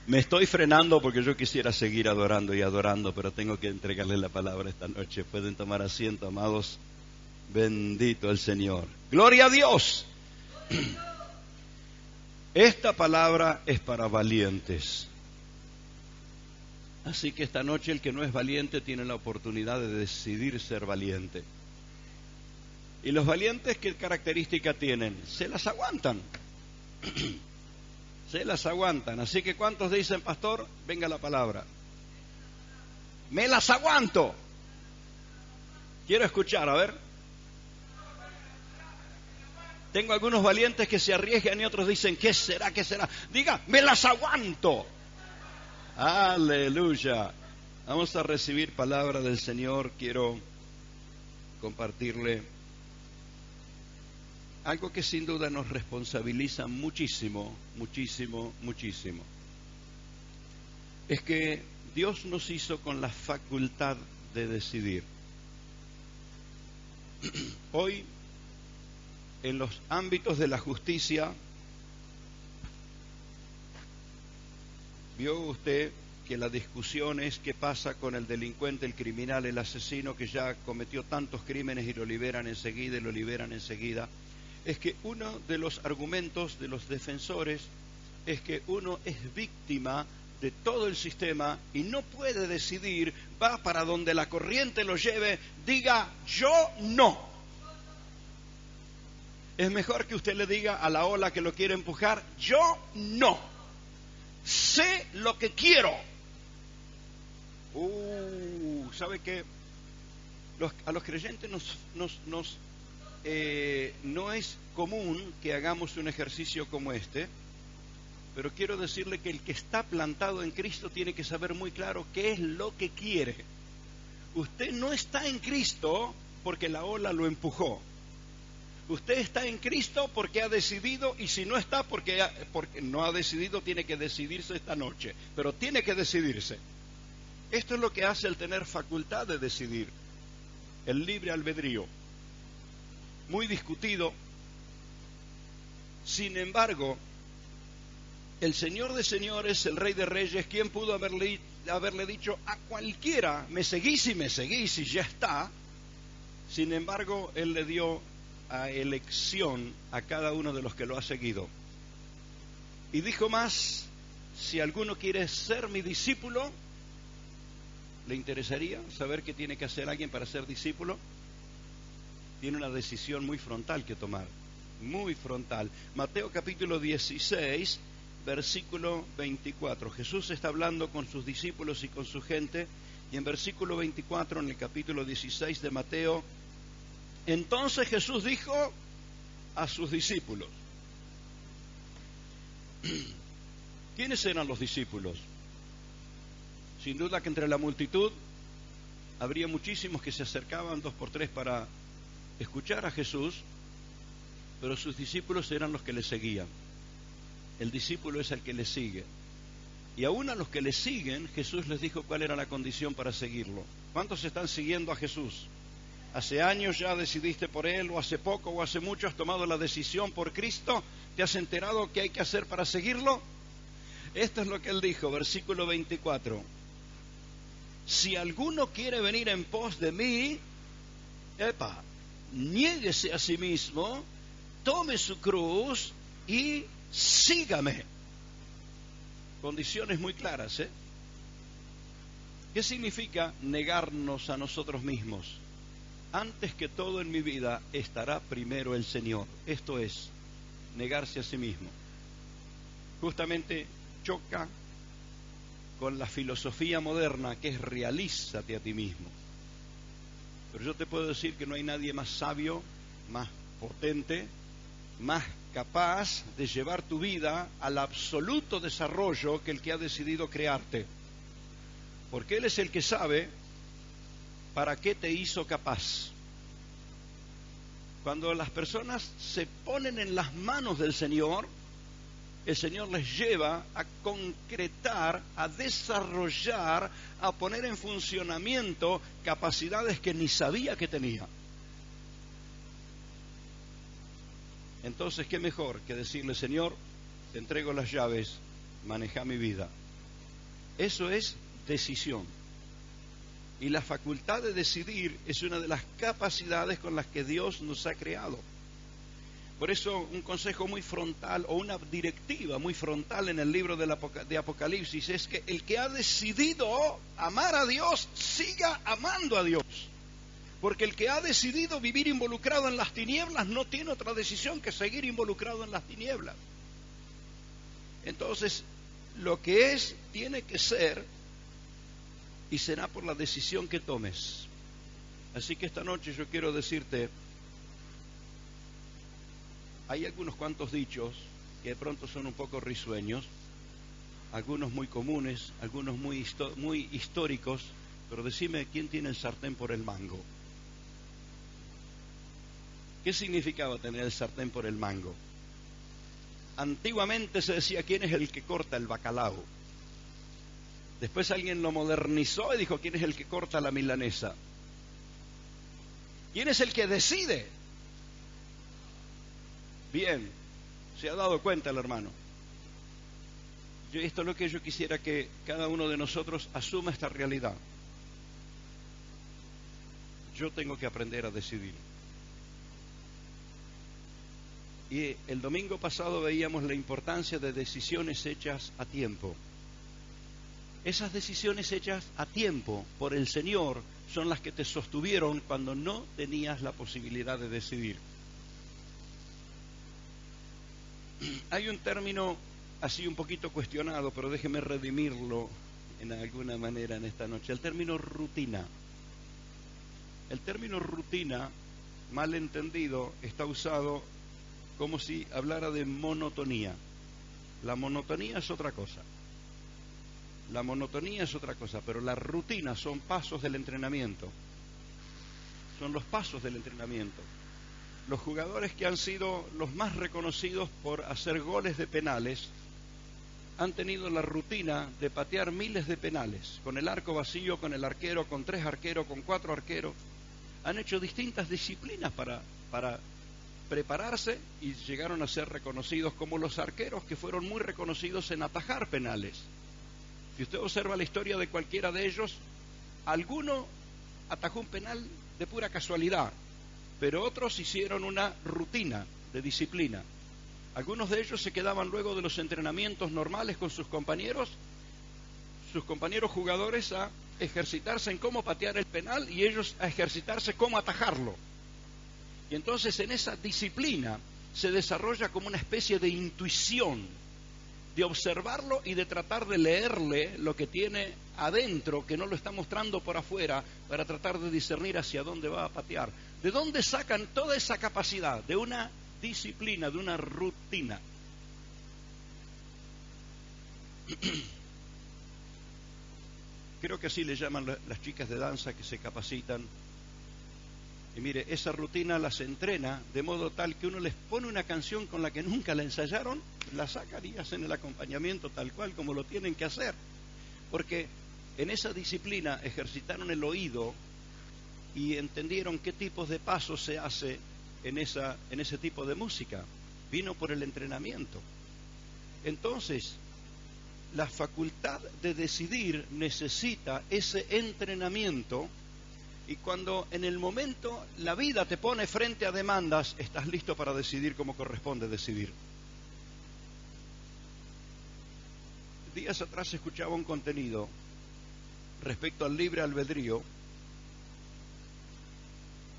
Me estoy frenando porque yo quisiera seguir adorando y adorando, pero tengo que entregarle la palabra esta noche. Pueden tomar asiento, amados. Bendito el Señor. ¡Gloria a Dios! Esta palabra es para valientes. Así que esta noche el que no es valiente tiene la oportunidad de decidir ser valiente. ¿Y los valientes qué característica tienen? Se las aguantan. Se las aguantan. Así que ¿cuántos dicen, pastor? Venga la palabra. Me las aguanto. Quiero escuchar, a ver. Tengo algunos valientes que se arriesgan y otros dicen, ¿qué será? ¿Qué será? Diga, me las aguanto. Aleluya. Vamos a recibir palabra del Señor. Quiero compartirle algo que sin duda nos responsabiliza muchísimo, muchísimo, muchísimo. Es que Dios nos hizo con la facultad de decidir. Hoy, en los ámbitos de la justicia, vio usted que la discusión es qué pasa con el delincuente, el criminal, el asesino que ya cometió tantos crímenes y lo liberan enseguida, es que uno de los argumentos de los defensores es que uno es víctima de todo el sistema y no puede decidir, va para donde la corriente lo lleve, diga yo no. Es mejor que usted le diga a la ola que lo quiere empujar, yo no. Sé lo que quiero. ¿Sabe qué? A los creyentes no es común que hagamos un ejercicio como este, pero quiero decirle que el que está plantado en Cristo tiene que saber muy claro qué es lo que quiere. Usted no está en Cristo porque la ola lo empujó. Usted está en Cristo porque ha decidido, y si no está porque no ha decidido, tiene que decidirse esta noche, pero tiene que decidirse. Esto es lo que hace el tener facultad de decidir, el libre albedrío. Muy discutido. Sin embargo, el Señor de señores, el Rey de reyes, ¿quién pudo haberle dicho a cualquiera, me seguís y ya está? Sin embargo, Él le dio a elección a cada uno de los que lo ha seguido. Y dijo más, si alguno quiere ser mi discípulo, ¿le interesaría saber qué tiene que hacer alguien para ser discípulo? Tiene una decisión muy frontal que tomar, muy frontal. Mateo capítulo 16, versículo 24. Jesús está hablando con sus discípulos y con su gente, y en versículo 24, en el capítulo 16 de Mateo, entonces Jesús dijo a sus discípulos. ¿Quiénes eran los discípulos? Sin duda que entre la multitud habría muchísimos que se acercaban 2 por 3 para escuchar a Jesús, pero sus discípulos eran los que le seguían. El discípulo es el que le sigue. Y aún a los que le siguen, Jesús les dijo cuál era la condición para seguirlo. ¿Cuántos están siguiendo a Jesús? ¿Hace años ya decidiste por Él, o hace poco, o hace mucho has tomado la decisión por Cristo? ¿Te has enterado qué hay que hacer para seguirlo? Esto es lo que Él dijo, versículo 24. Si alguno quiere venir en pos de mí, niéguese a sí mismo, tome su cruz y sígame. Condiciones muy claras, ¿eh? ¿Qué significa negarnos a nosotros mismos? Antes que todo en mi vida estará primero el Señor. Esto es, negarse a sí mismo. Justamente choca con la filosofía moderna que es realízate a ti mismo. Pero yo te puedo decir que no hay nadie más sabio, más potente, más capaz de llevar tu vida al absoluto desarrollo que el que ha decidido crearte. Porque Él es el que sabe para qué te hizo capaz. Cuando las personas se ponen en las manos del Señor, el Señor les lleva a concretar, a desarrollar, a poner en funcionamiento capacidades que ni sabía que tenía. Entonces, ¿qué mejor que decirle, Señor, te entrego las llaves, maneja mi vida? Eso es decisión. Y la facultad de decidir es una de las capacidades con las que Dios nos ha creado. Por eso un consejo muy frontal o una directiva muy frontal en el libro de Apocalipsis es que el que ha decidido amar a Dios, siga amando a Dios. Porque el que ha decidido vivir involucrado en las tinieblas no tiene otra decisión que seguir involucrado en las tinieblas. Entonces, lo que es, tiene que ser, y será por la decisión que tomes. Así que esta noche yo quiero decirte, hay algunos cuantos dichos que de pronto son un poco risueños, algunos muy comunes, algunos muy históricos, pero decime, ¿quién tiene el sartén por el mango? ¿Qué significaba tener el sartén por el mango? Antiguamente se decía, ¿quién es el que corta el bacalao? Después alguien lo modernizó y dijo, ¿quién es el que corta la milanesa? ¿Quién es el que decide? Bien, se ha dado cuenta el hermano. Esto es lo que yo quisiera que cada uno de nosotros asuma esta realidad. Yo tengo que aprender a decidir. Y el domingo pasado veíamos la importancia de decisiones hechas a tiempo. Esas decisiones hechas a tiempo por el Señor son las que te sostuvieron cuando no tenías la posibilidad de decidir. Hay un término así un poquito cuestionado, pero déjeme redimirlo en alguna manera en esta noche. El término rutina. El término rutina, mal entendido, está usado como si hablara de monotonía. La monotonía es otra cosa. La monotonía es otra cosa, pero la rutina son pasos del entrenamiento. Son los pasos del entrenamiento. Los jugadores que han sido los más reconocidos por hacer goles de penales han tenido la rutina de patear miles de penales, con el arco vacío, con el arquero, con 3 arqueros, con 4 arqueros. Han hecho distintas disciplinas para prepararse y llegaron a ser reconocidos como los arqueros que fueron muy reconocidos en atajar penales. Si usted observa la historia de cualquiera de ellos, alguno atajó un penal de pura casualidad, pero otros hicieron una rutina de disciplina. Algunos de ellos se quedaban luego de los entrenamientos normales con sus compañeros jugadores, a ejercitarse en cómo patear el penal y ellos a ejercitarse cómo atajarlo. Y entonces en esa disciplina se desarrolla como una especie de intuición, de observarlo y de tratar de leerle lo que tiene adentro, que no lo está mostrando por afuera, para tratar de discernir hacia dónde va a patear. ¿De dónde sacan toda esa capacidad? De una disciplina, de una rutina. Creo que así le llaman las chicas de danza que se capacitan. Y mire, esa rutina las entrena de modo tal que uno les pone una canción con la que nunca la ensayaron, la sacan y hacen el acompañamiento tal cual como lo tienen que hacer. Porque en esa disciplina ejercitaron el oído y entendieron qué tipos de pasos se hace en ese tipo de música. Vino por el entrenamiento. Entonces, la facultad de decidir necesita ese entrenamiento. Y cuando en el momento la vida te pone frente a demandas, estás listo para decidir como corresponde decidir. Días atrás escuchaba un contenido respecto al libre albedrío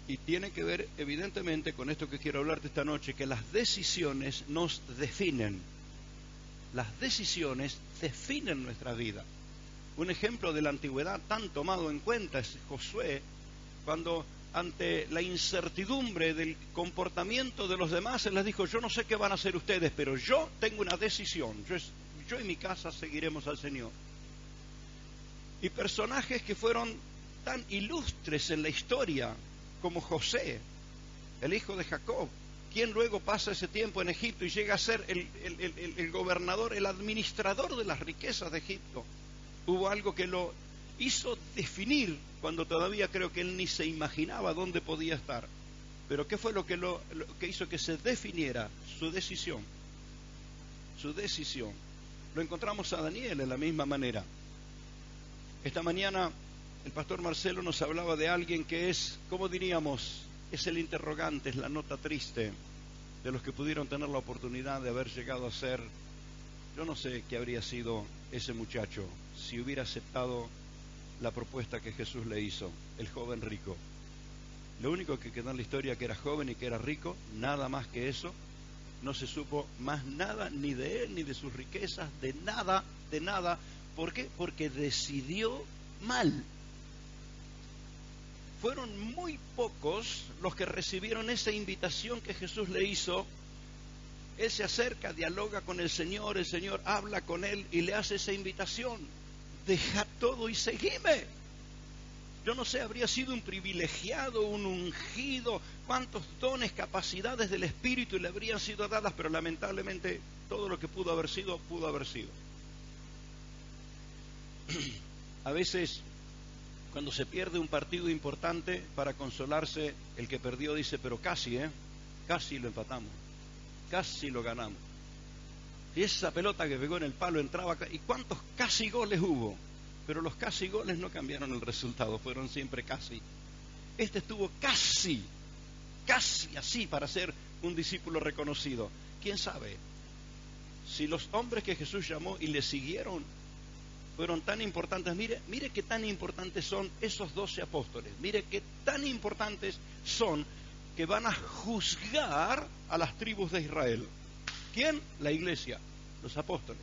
y tiene que ver evidentemente con esto que quiero hablarte esta noche, que las decisiones nos definen. Las decisiones definen nuestra vida. Un ejemplo de la antigüedad tan tomado en cuenta es Josué, cuando ante la incertidumbre del comportamiento de los demás, él les dijo, yo no sé qué van a hacer ustedes, pero yo tengo una decisión, yo y mi casa seguiremos al Señor. Y personajes que fueron tan ilustres en la historia como José, el hijo de Jacob, quien luego pasa ese tiempo en Egipto y llega a ser el gobernador, el administrador de las riquezas de Egipto. Hubo algo que lo hizo definir cuando todavía creo que él ni se imaginaba dónde podía estar. Pero ¿qué fue lo que hizo que se definiera? Su decisión. Su decisión. Lo encontramos a Daniel de la misma manera. Esta mañana el pastor Marcelo nos hablaba de alguien que es, ¿cómo diríamos? Es el interrogante, es la nota triste de los que pudieron tener la oportunidad de haber llegado a ser, yo no sé qué habría sido ese muchacho si hubiera aceptado la propuesta que Jesús le hizo, el joven rico. Lo único que quedó en la historia que era joven y que era rico, nada más que eso. No se supo más nada, ni de él, ni de sus riquezas, de nada, de nada. ¿Por qué? Porque decidió mal. Fueron muy pocos los que recibieron esa invitación que Jesús le hizo. Él se acerca, dialoga con el Señor habla con él y le hace esa invitación. Deja todo y seguime. Yo no sé, habría sido un privilegiado, un ungido, cuántos dones, capacidades del Espíritu le habrían sido dadas, pero lamentablemente todo lo que pudo haber sido, pudo haber sido. A veces, cuando se pierde un partido importante, para consolarse, el que perdió dice, pero casi, casi lo empatamos, casi lo ganamos. Y esa pelota que pegó en el palo entraba, ¿y cuántos casi goles hubo? Pero los casi goles no cambiaron el resultado, fueron siempre casi. Este estuvo casi así para ser un discípulo reconocido. ¿Quién sabe? Si los hombres que Jesús llamó y le siguieron fueron tan importantes, mire qué tan importantes son esos 12 apóstoles, mire qué tan importantes son que van a juzgar a las tribus de Israel. ¿Quién? La iglesia, los apóstoles.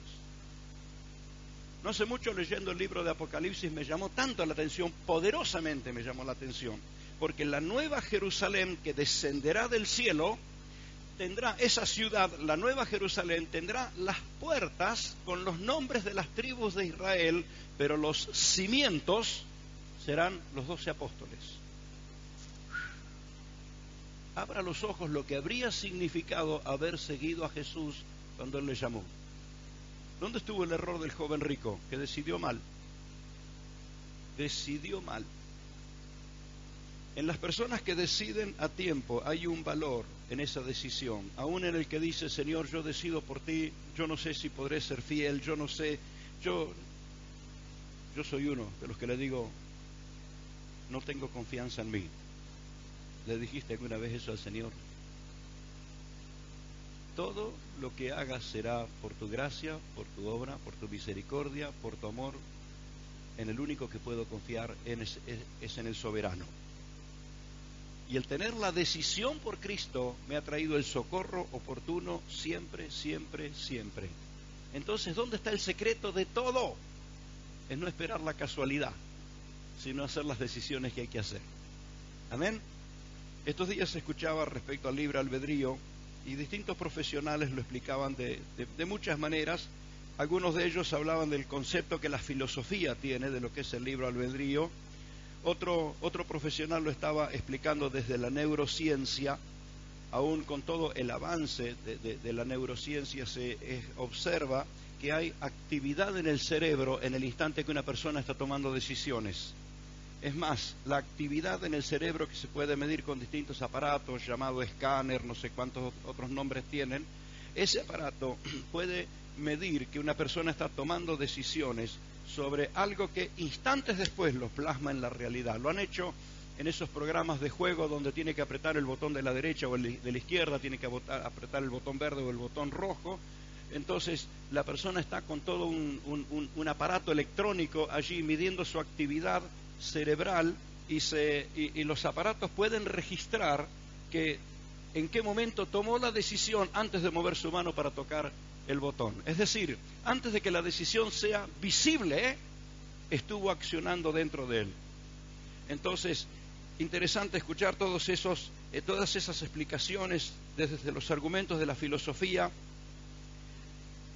No hace mucho, leyendo el libro de Apocalipsis, me llamó tanto la atención, poderosamente me llamó la atención, porque la nueva Jerusalén que descenderá del cielo, tendrá esa ciudad, la nueva Jerusalén, tendrá las puertas con los nombres de las tribus de Israel, pero los cimientos serán los 12 apóstoles. Abra los ojos lo que habría significado haber seguido a Jesús cuando Él le llamó. ¿Dónde estuvo el error del joven rico? Que decidió mal. Decidió mal. En las personas que deciden a tiempo hay un valor en esa decisión. Aún en el que dice, Señor, yo decido por ti, yo no sé si podré ser fiel, yo no sé, yo soy uno de los que le digo, no tengo confianza en mí. ¿Le dijiste alguna vez eso al Señor? Todo lo que hagas será por tu gracia, por tu obra, por tu misericordia, por tu amor. En el único que puedo confiar es en el soberano. Y el tener la decisión por Cristo me ha traído el socorro oportuno siempre, siempre, siempre. Entonces, ¿dónde está el secreto de todo? Es no esperar la casualidad, sino hacer las decisiones que hay que hacer. Amén. Estos días se escuchaba respecto al libre albedrío y distintos profesionales lo explicaban de muchas maneras. Algunos de ellos hablaban del concepto que la filosofía tiene de lo que es el libre albedrío. Otro profesional lo estaba explicando desde la neurociencia. Aún con todo el avance de la neurociencia se observa que hay actividad en el cerebro en el instante que una persona está tomando decisiones. Es más, la actividad en el cerebro que se puede medir con distintos aparatos, llamado escáner, no sé cuántos otros nombres tienen, ese aparato puede medir que una persona está tomando decisiones sobre algo que instantes después lo plasma en la realidad. Lo han hecho en esos programas de juego donde tiene que apretar el botón de la derecha o el de la izquierda, tiene que apretar el botón verde o el botón rojo. Entonces la persona está con todo un aparato electrónico allí midiendo su actividad cerebral y los aparatos pueden registrar que en qué momento tomó la decisión antes de mover su mano para tocar el botón. Es decir, antes de que la decisión sea visible, estuvo accionando dentro de él. Entonces, interesante escuchar todas esas explicaciones desde los argumentos de la filosofía,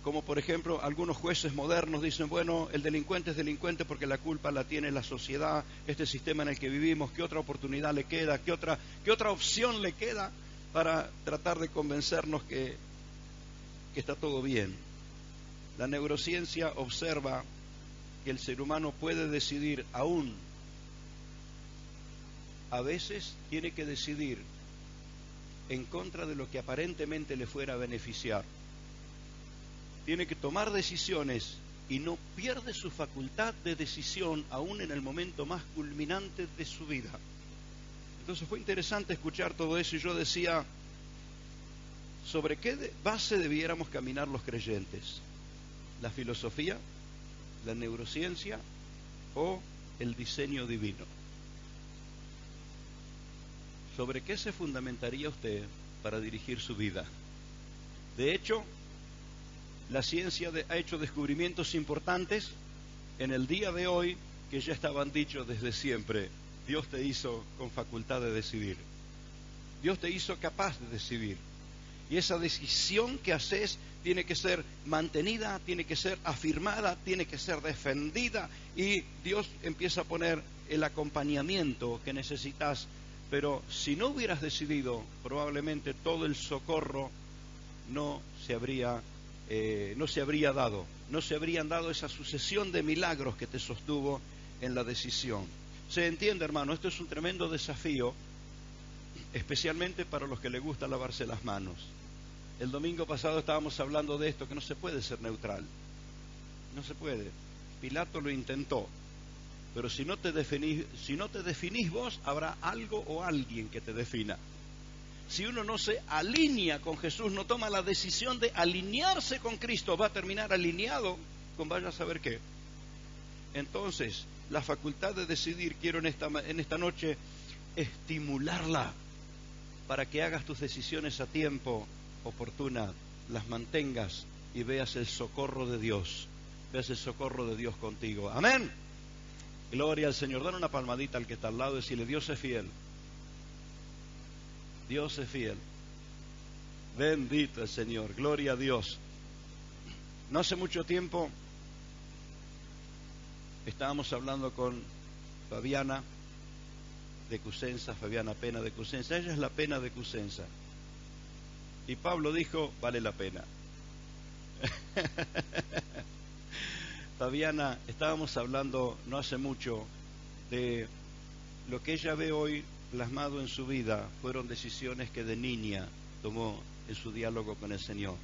como por ejemplo algunos jueces modernos dicen, bueno, el delincuente es delincuente porque la culpa la tiene la sociedad, este sistema en el que vivimos, ¿qué otra oportunidad le queda? ¿Qué otra opción le queda para tratar de convencernos que está todo bien? La neurociencia observa que el ser humano puede decidir aún, a veces tiene que decidir en contra de lo que aparentemente le fuera a beneficiar. Tiene que tomar decisiones y no pierde su facultad de decisión aún en el momento más culminante de su vida. Entonces fue interesante escuchar todo eso y yo decía, ¿sobre qué base debiéramos caminar los creyentes? ¿La filosofía, la neurociencia o el diseño divino? ¿Sobre qué se fundamentaría usted para dirigir su vida? De hecho, la ciencia ha hecho descubrimientos importantes en el día de hoy que ya estaban dichos desde siempre. Dios te hizo con facultad de decidir. Dios te hizo capaz de decidir. Y esa decisión que haces tiene que ser mantenida, tiene que ser afirmada, tiene que ser defendida. Y Dios empieza a poner el acompañamiento que necesitas. Pero si no hubieras decidido, probablemente todo el socorro no se habrían dado esa sucesión de milagros que te sostuvo en la decisión. Se entiende, hermano, esto es un tremendo desafío, especialmente para los que les gusta lavarse las manos. El domingo pasado estábamos hablando de esto, que no se puede ser neutral. No se puede. Pilato lo intentó. Pero si no te definís vos, habrá algo o alguien que te defina. Si uno no se alinea con Jesús, no toma la decisión de alinearse con Cristo, va a terminar alineado con vaya a saber qué. Entonces, la facultad de decidir, quiero en esta noche estimularla para que hagas tus decisiones a tiempo oportuna, las mantengas y veas el socorro de Dios. Veas el socorro de Dios contigo. Amén. Gloria al Señor. Dan una palmadita al que está al lado y decirle, Dios es fiel. Dios es fiel. Bendito el Señor. Gloria a Dios. No hace mucho tiempo estábamos hablando con Fabiana de Cusenza, Fabiana Pena de Cusenza. Ella es la Pena de Cusenza. Y Pablo dijo, vale la pena. Fabiana, estábamos hablando no hace mucho de lo que ella ve hoy plasmado en su vida. Fueron decisiones que de niña tomó en su diálogo con el Señor.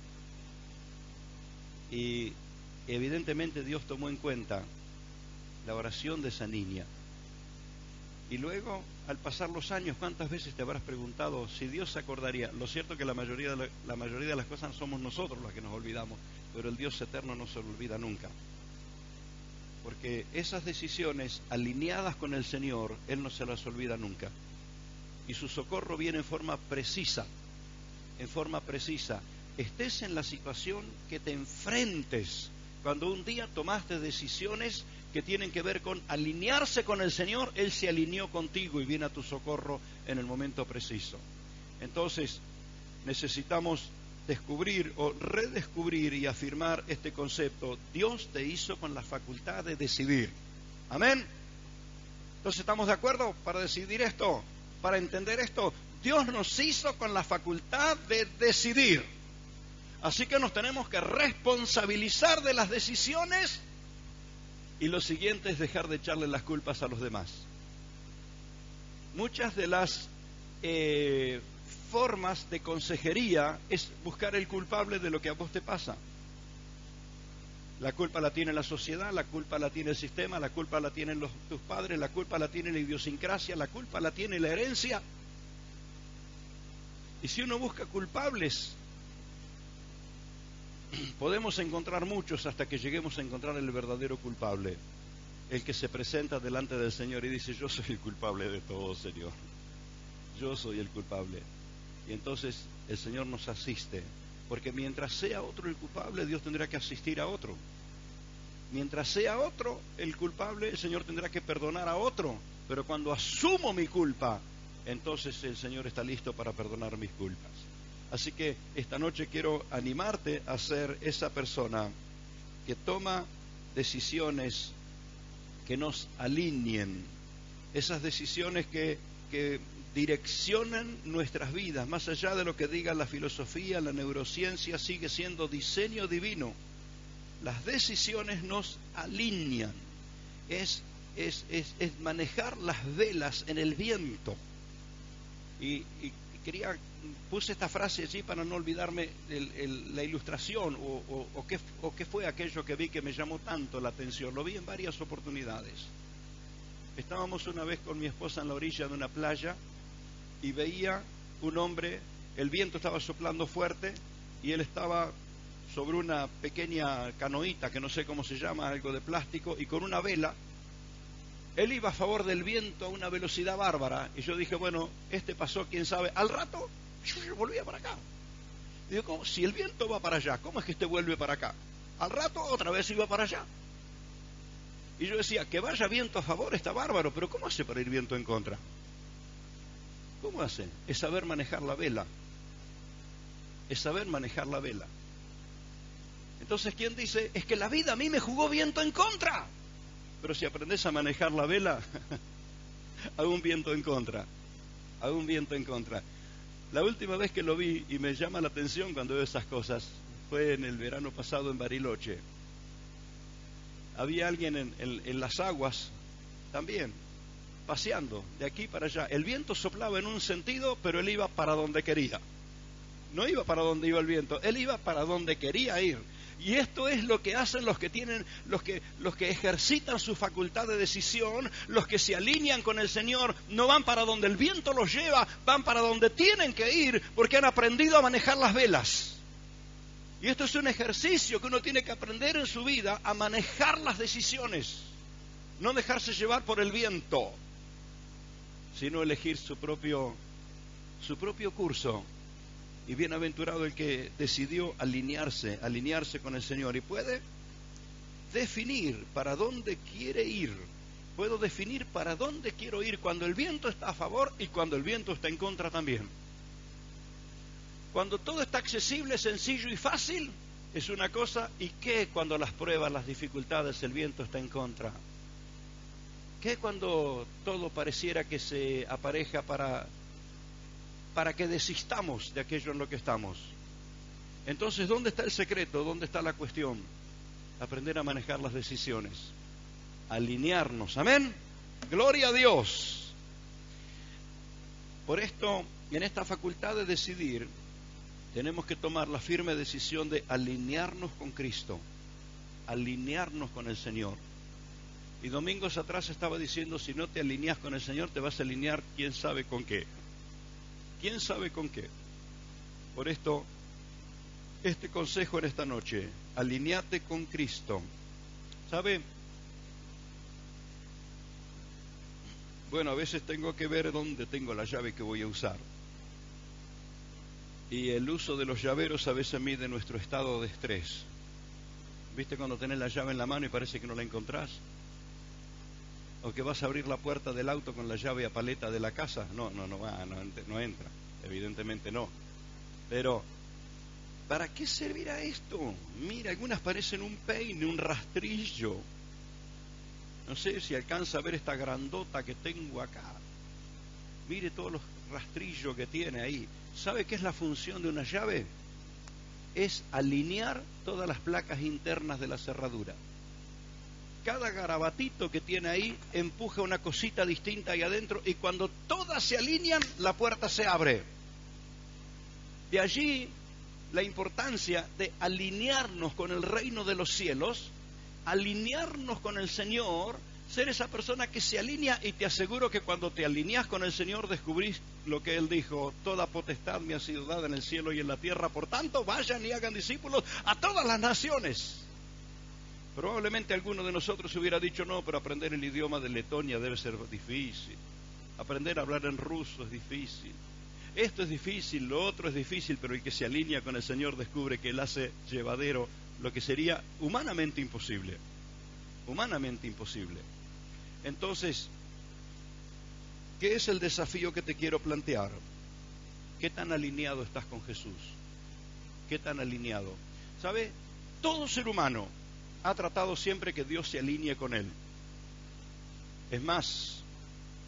Y evidentemente Dios tomó en cuenta la oración de esa niña. Y luego, al pasar los años, ¿cuántas veces te habrás preguntado si Dios se acordaría? Lo cierto es que la mayoría de las cosas somos nosotros las que nos olvidamos, pero el Dios eterno no se olvida nunca. Porque esas decisiones alineadas con el Señor, Él no se las olvida nunca. Y su socorro viene en forma precisa, Estés en la situación que te enfrentes, cuando un día tomaste decisiones que tienen que ver con alinearse con el Señor, Él se alineó contigo y viene a tu socorro en el momento preciso. Entonces, necesitamos descubrir o redescubrir y afirmar este concepto. Dios te hizo con la facultad de decidir. Amén. Entonces, ¿estamos de acuerdo para decidir esto? Para entender esto, Dios nos hizo con la facultad de decidir. Así que nos tenemos que responsabilizar de las decisiones. Y lo siguiente es dejar de echarle las culpas a los demás. Muchas de las formas de consejería es buscar el culpable de lo que a vos te pasa. La culpa la tiene la sociedad, la culpa la tiene el sistema, la culpa la tienen tus padres, la culpa la tiene la idiosincrasia, la culpa la tiene la herencia. Y si uno busca culpables, podemos encontrar muchos hasta que lleguemos a encontrar el verdadero culpable, el que se presenta delante del Señor y dice, yo soy el culpable de todo, Señor, yo soy el culpable. Y entonces el Señor nos asiste, porque mientras sea otro el culpable, Dios tendrá que asistir a otro. Mientras sea otro el culpable, el Señor tendrá que perdonar a otro. Pero cuando asumo mi culpa, entonces el Señor está listo para perdonar mis culpas. Así que esta noche quiero animarte a ser esa persona que toma decisiones que nos alineen, esas decisiones que direccionan nuestras vidas, más allá de lo que diga la filosofía, la neurociencia, sigue siendo diseño divino. Las decisiones nos alinean, es manejar las velas en el viento. Y quería puse esta frase allí para no olvidarme la ilustración o qué fue aquello que vi que me llamó tanto la atención. Lo vi en varias oportunidades. Estábamos una vez con mi esposa en la orilla de una playa y veía un hombre, el viento estaba soplando fuerte y él estaba sobre una pequeña canoita que no sé cómo se llama, algo de plástico, y con una vela. Él iba a favor del viento a una velocidad bárbara y yo dije, bueno, este pasó, quién sabe, al rato volvía para acá. Y digo, ¿cómo? Si el viento va para allá, ¿cómo es que este vuelve para acá? Al rato otra vez iba para allá. Y yo decía, que vaya viento a favor está bárbaro, pero ¿cómo hace para ir viento en contra? ¿Cómo hace? Es saber manejar la vela. Es saber manejar la vela. Entonces, ¿quién dice? Es que la vida a mí me jugó viento en contra. Pero si aprendes a manejar la vela, a un viento en contra. A un viento en contra. La última vez que lo vi, y me llama la atención cuando veo esas cosas, fue en el verano pasado en Bariloche. Había alguien en las aguas también, paseando de aquí para allá. El viento soplaba en un sentido, pero él iba para donde quería. No iba para donde iba el viento, él iba para donde quería ir. Y esto es lo que hacen los que ejercitan su facultad de decisión, los que se alinean con el Señor. No van para donde el viento los lleva, van para donde tienen que ir, porque han aprendido a manejar las velas. Y esto es un ejercicio que uno tiene que aprender en su vida, a manejar las decisiones. No dejarse llevar por el viento, sino elegir su propio curso. Y bienaventurado el que decidió alinearse con el Señor y puede definir para dónde quiere ir. Puedo definir para dónde quiero ir cuando el viento está a favor y cuando el viento está en contra también. Cuando todo está accesible, sencillo y fácil, es una cosa. ¿Y qué cuando las pruebas, las dificultades, el viento está en contra? ¿Qué cuando todo pareciera que se apareja para que desistamos de aquello en lo que estamos? Entonces, ¿dónde está el secreto? ¿Dónde está la cuestión? Aprender a manejar las decisiones, alinearnos. Amén. Gloria a Dios. Por esto, en esta facultad de decidir, tenemos que tomar la firme decisión de alinearnos con Cristo, alinearnos con el Señor. Y domingos atrás estaba diciendo, si no te alineas con el Señor, te vas a alinear quién sabe con qué. ¿Quién sabe con qué? Por esto, este consejo en esta noche, alineate con Cristo. ¿Sabe? Bueno, a veces tengo que ver dónde tengo la llave que voy a usar. Y el uso de los llaveros a veces mide nuestro estado de estrés. ¿Viste cuando tenés la llave en la mano y parece que no la encontrás? ¿O que vas a abrir la puerta del auto con la llave a paleta de la casa? No entra, evidentemente no. Pero, ¿para qué servirá esto? Mira, algunas parecen un peine, un rastrillo. No sé si alcanza a ver esta grandota que tengo acá. Mire todos los rastrillos que tiene ahí. ¿Sabe qué es la función de una llave? Es alinear todas las placas internas de la cerradura. Cada garabatito que tiene ahí empuja una cosita distinta ahí adentro y cuando todas se alinean, la puerta se abre. De allí la importancia de alinearnos con el reino de los cielos, alinearnos con el Señor, ser esa persona que se alinea, y te aseguro que cuando te alineas con el Señor descubrís lo que Él dijo: toda potestad me ha sido dada en el cielo y en la tierra, por tanto vayan y hagan discípulos a todas las naciones. Probablemente alguno de nosotros hubiera dicho, no, pero aprender el idioma de Letonia debe ser difícil, aprender a hablar en ruso es difícil, esto es difícil, lo otro es difícil. Pero el que se alinea con el Señor descubre que Él hace llevadero lo que sería humanamente imposible. Humanamente imposible. Entonces, ¿qué es el desafío que te quiero plantear? ¿Qué tan alineado estás con Jesús? ¿Qué tan alineado? ¿Sabe? Todo ser humano ha tratado siempre que Dios se alinee con él. Es más,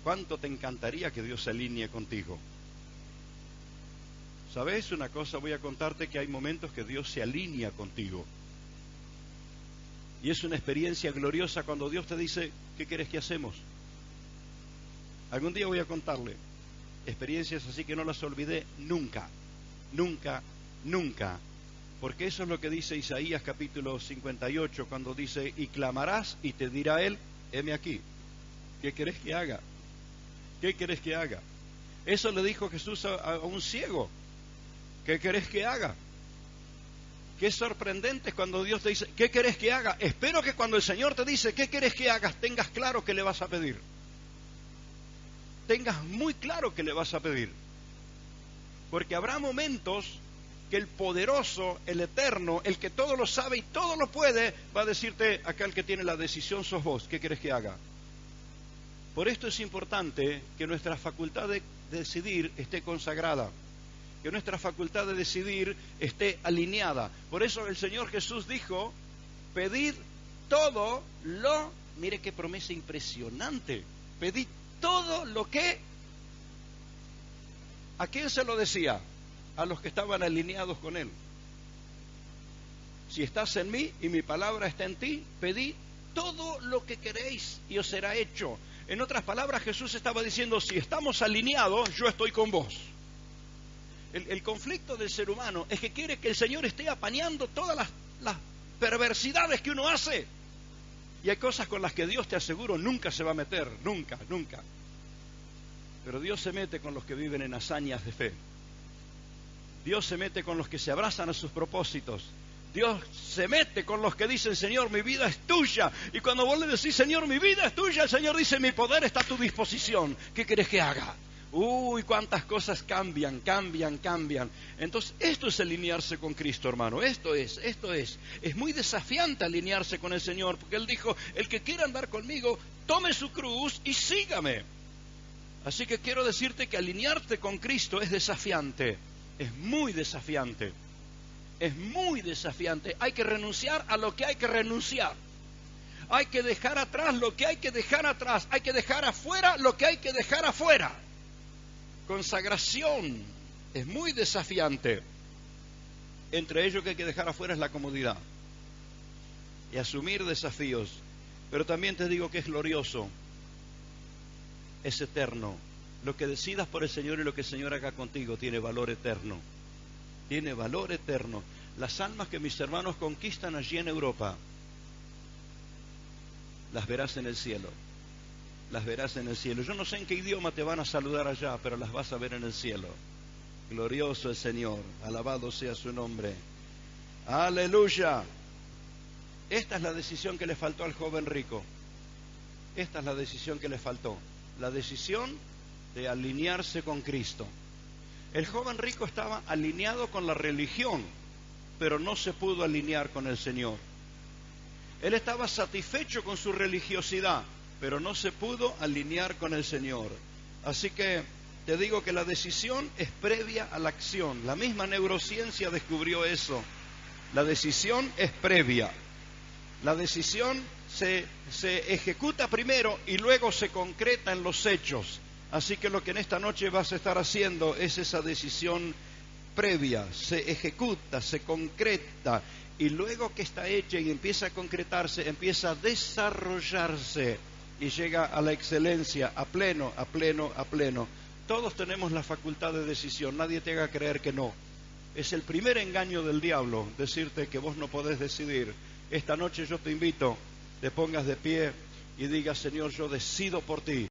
¿cuánto te encantaría que Dios se alinee contigo? ¿Sabes una cosa? Voy a contarte que hay momentos que Dios se alinea contigo. Y es una experiencia gloriosa cuando Dios te dice, ¿qué querés que hacemos? Algún día voy a contarle. experiencias así que no las olvidé nunca, nunca, nunca. Porque eso es lo que dice Isaías capítulo 58, cuando dice, y clamarás y te dirá él, heme aquí. ¿Qué querés que haga? ¿Qué querés que haga? Eso le dijo Jesús a un ciego. ¿Qué querés que haga? Qué sorprendente es cuando Dios te dice, ¿qué querés que haga? Espero que cuando el Señor te dice, ¿qué querés que hagas? Tengas claro qué le vas a pedir. Tengas muy claro qué le vas a pedir. Porque habrá momentos que el poderoso, el eterno, el que todo lo sabe y todo lo puede, va a decirte, acá el que tiene la decisión sos vos, ¿qué querés que haga? Por esto es importante que nuestra facultad de decidir esté consagrada, que nuestra facultad de decidir esté alineada. Por eso el Señor Jesús dijo, pedid todo lo, mire qué promesa impresionante, pedid todo lo que, ¿a quién se lo decía? A los que estaban alineados con Él. Si estás en mí y mi palabra está en ti, pedid todo lo que queréis y os será hecho. En otras palabras, Jesús estaba diciendo, si estamos alineados, yo estoy con vos. El conflicto del ser humano es que quiere que el Señor esté apañando todas las perversidades que uno hace. Y hay cosas con las que Dios, te aseguro, nunca se va a meter, nunca, nunca. Pero Dios se mete con los que viven en hazañas de fe. Dios se mete con los que se abrazan a sus propósitos. Dios se mete con los que dicen, Señor, mi vida es tuya. Y cuando vos le decís, Señor, mi vida es tuya, el Señor dice, mi poder está a tu disposición. ¿Qué querés que haga? Uy, cuántas cosas cambian, cambian, cambian. Entonces, esto es alinearse con Cristo, hermano. Esto es. Es muy desafiante alinearse con el Señor, porque Él dijo, el que quiera andar conmigo, tome su cruz y sígame. Así que quiero decirte que alinearte con Cristo es desafiante. Es muy desafiante. Es muy desafiante. Hay que renunciar a lo que hay que renunciar. Hay que dejar atrás lo que hay que dejar atrás. Hay que dejar afuera lo que hay que dejar afuera. Consagración es muy desafiante. Entre ellos que hay que dejar afuera es la comodidad. Y asumir desafíos. Pero también te digo que es glorioso. Es eterno. Lo que decidas por el Señor y lo que el Señor haga contigo tiene valor eterno. Tiene valor eterno. Las almas que mis hermanos conquistan allí en Europa, las verás en el cielo. Las verás en el cielo. Yo no sé en qué idioma te van a saludar allá, pero las vas a ver en el cielo. Glorioso el Señor. Alabado sea su nombre. Aleluya. Esta es la decisión que le faltó al joven rico. Esta es la decisión que le faltó. La decisión de alinearse con Cristo. El joven rico estaba alineado con la religión, pero no se pudo alinear con el Señor. Él estaba satisfecho con su religiosidad, pero no se pudo alinear con el Señor. Así que te digo que la decisión es previa a la acción. La misma neurociencia descubrió eso. La decisión es previa. La decisión se ejecuta primero y luego se concreta en los hechos. Así que lo que en esta noche vas a estar haciendo es esa decisión previa, se ejecuta, se concreta, y luego que está hecha y empieza a concretarse, empieza a desarrollarse y llega a la excelencia, a pleno, a pleno, a pleno. Todos tenemos la facultad de decisión, nadie te haga creer que no. Es el primer engaño del diablo, decirte que vos no podés decidir. Esta noche yo te invito, te pongas de pie y digas, Señor, yo decido por ti.